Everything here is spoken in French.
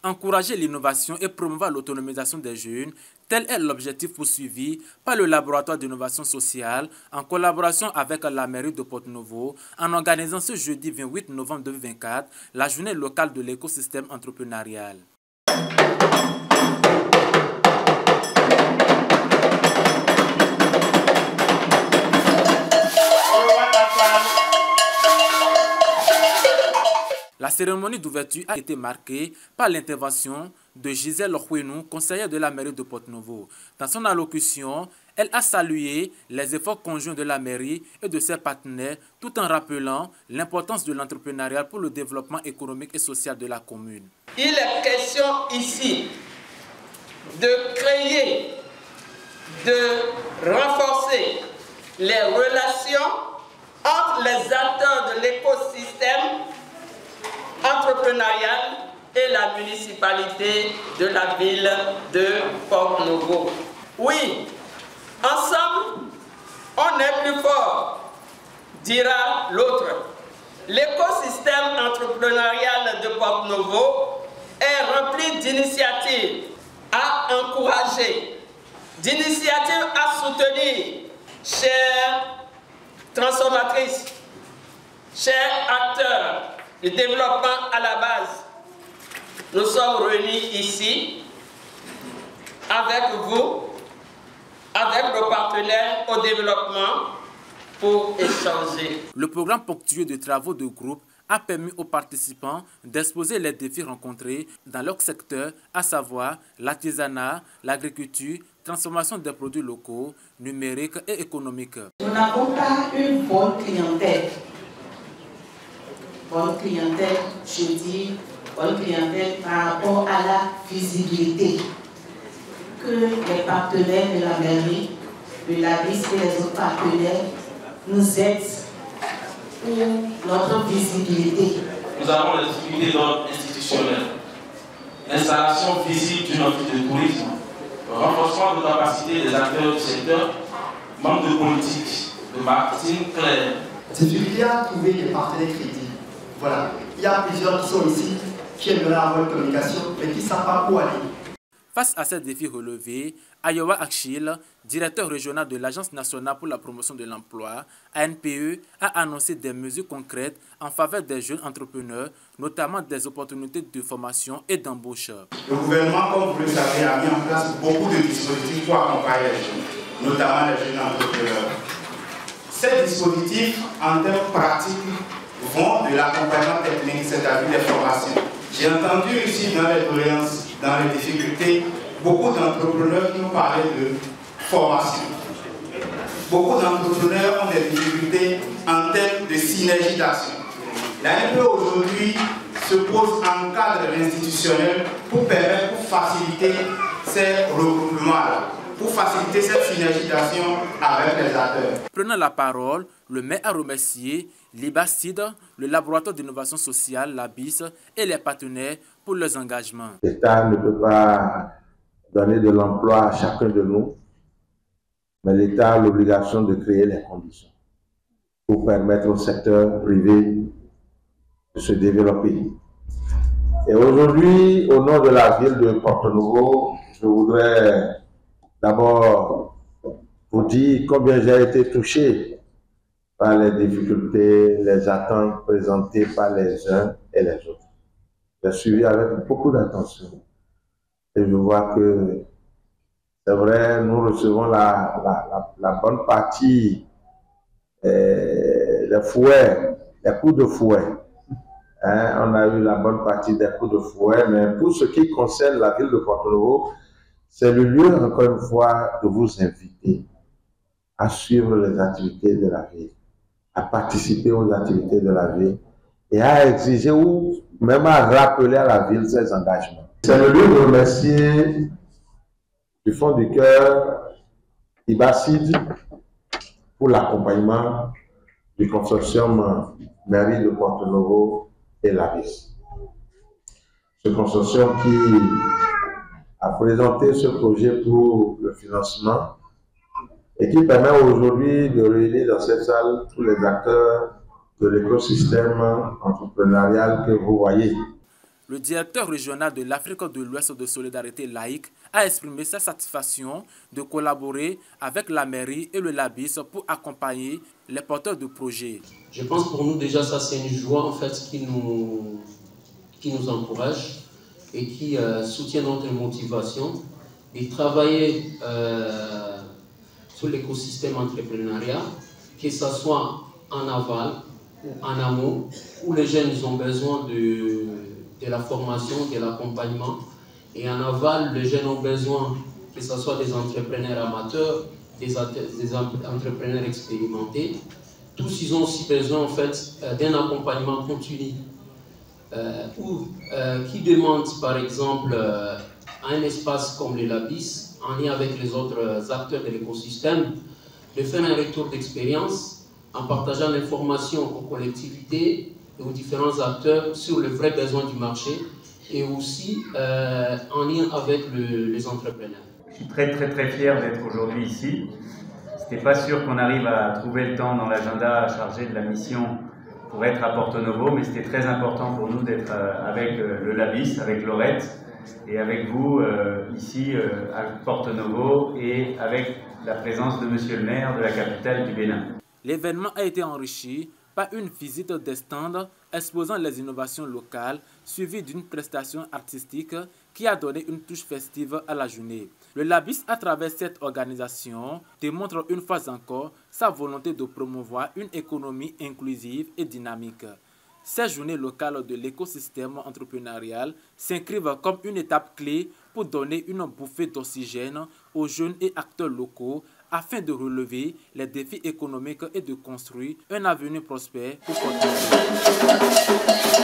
Encourager l'innovation et promouvoir l'autonomisation des jeunes, tel est l'objectif poursuivi par le laboratoire d'innovation sociale en collaboration avec la mairie de Porto-Novo en organisant ce jeudi 28 novembre 2024 la journée locale de l'écosystème entrepreneurial. La cérémonie d'ouverture a été marquée par l'intervention de Gisèle Huenou, conseillère de la mairie de Porto-Novo. Dans son allocution, elle a salué les efforts conjoints de la mairie et de ses partenaires tout en rappelant l'importance de l'entrepreneuriat pour le développement économique et social de la commune. Il est question ici de créer, de renforcer les relations entre les acteurs de l'écosystème entrepreneurial et la municipalité de la ville de Porto-Novo. Oui, ensemble, on est plus fort, dira l'autre. L'écosystème entrepreneurial de Porto-Novo est rempli d'initiatives à encourager, d'initiatives à soutenir, chères transformatrices, chers acteurs du développement à la base. Nous sommes réunis ici avec vous, avec nos partenaires au développement pour échanger. Le programme ponctué de travaux de groupe a permis aux participants d'exposer les défis rencontrés dans leur secteur, à savoir l'artisanat, l'agriculture, transformation des produits locaux, numériques et économiques. Nous n'avons pas une bonne clientèle. Bonne clientèle, je dis bonne clientèle par rapport à la visibilité que les partenaires de la mairie, de la BIS et les autres partenaires nous aident pour notre visibilité. Nous avons des difficultés d'ordre institutionnel, l'installation physique d'une office de tourisme, le renforcement de la capacité des acteurs du secteur, manque de politique, de marketing clair. Difficulté à trouver des partenaires crédibles. Voilà, il y a plusieurs qui sont ici, qui aimeraient avoir une communication, mais qui ne savent pas où aller. Face à ces défis relevés, Ayowa Akshil, directeur régional de l'Agence nationale pour la promotion de l'emploi, ANPE, a annoncé des mesures concrètes en faveur des jeunes entrepreneurs, notamment des opportunités de formation et d'embauche. Le gouvernement, comme vous le savez, a mis en place beaucoup de dispositifs pour accompagner les jeunes, notamment les jeunes entrepreneurs. Ces dispositifs, en termes pratiques, vont de l'accompagnement technique, c'est-à-dire des formations. J'ai entendu ici dans les doléances, dans les difficultés, beaucoup d'entrepreneurs qui nous parlaient de formation. Beaucoup d'entrepreneurs ont des difficultés en termes de synergie d'action. L'ANPE aujourd'hui se pose en cadre institutionnel pour permettre, pour faciliter ces regroupements-là, pour faciliter cette synergie d'action avec les acteurs. Prenant la parole, le maire a remercié l'IBACID, le laboratoire d'innovation sociale, la BIS et les partenaires pour leurs engagements. L'État ne peut pas donner de l'emploi à chacun de nous, mais l'État a l'obligation de créer les conditions pour permettre au secteur privé de se développer. Et aujourd'hui, au nom de la ville de Porto-Novo, je voudrais d'abord vous dire combien j'ai été touché par les difficultés, les attentes présentées par les uns et les autres. J'ai suivi avec beaucoup d'attention et je vois que c'est vrai, nous recevons la bonne partie des fouets, des coups de fouet. Hein, on a eu la bonne partie des coups de fouet, mais pour ce qui concerne la ville de Porto-Novo, c'est le lieu, encore une fois, de vous inviter à suivre les activités de la ville, à participer aux activités de la ville et à exiger ou même à rappeler à la ville ses engagements. C'est le lieu de remercier du fond du cœur IBACID pour l'accompagnement du consortium mairie de Porto-Novo et la BIS. Ce consortium qui a présenté ce projet pour le financement et qui permet aujourd'hui de réunir dans cette salle tous les acteurs de l'écosystème entrepreneurial que vous voyez. Le directeur régional de l'Afrique de l'Ouest de Solidarité Laïque a exprimé sa satisfaction de collaborer avec la mairie et le LABIS pour accompagner les porteurs de projets. Je pense pour nous déjà ça c'est une joie en fait qui nous encourage et qui soutient notre motivation de travailler sur l'écosystème entrepreneurial, que ce soit en aval ou en amont, où les jeunes ont besoin de la formation, de l'accompagnement. Et en aval, les jeunes ont besoin que ce soit des entrepreneurs amateurs, des entrepreneurs expérimentés. Tous, ils ont aussi besoin en fait d'un accompagnement continu qui demande par exemple un espace comme le LABIS, en lien avec les autres acteurs de l'écosystème, de faire un retour d'expérience en partageant l'information aux collectivités et aux différents acteurs sur les vrais besoins du marché et aussi en lien avec les entrepreneurs. Je suis très fier d'être aujourd'hui ici. C'était pas sûr qu'on arrive à trouver le temps dans l'agenda chargé de la mission pour être à Porto Novo, mais c'était très important pour nous d'être avec le LABIS, avec Laurette et avec vous ici à Porto Novo et avec la présence de Monsieur le maire de la capitale du Bénin. L'événement a été enrichi par une visite des stands exposant les innovations locales, suivie d'une prestation artistique qui a donné une touche festive à la journée. Le LABIS, à travers cette organisation, démontre une fois encore sa volonté de promouvoir une économie inclusive et dynamique. Ces journées locales de l'écosystème entrepreneurial s'inscrivent comme une étape clé pour donner une bouffée d'oxygène aux jeunes et acteurs locaux afin de relever les défis économiques et de construire un avenir prospère pour Porto Novo.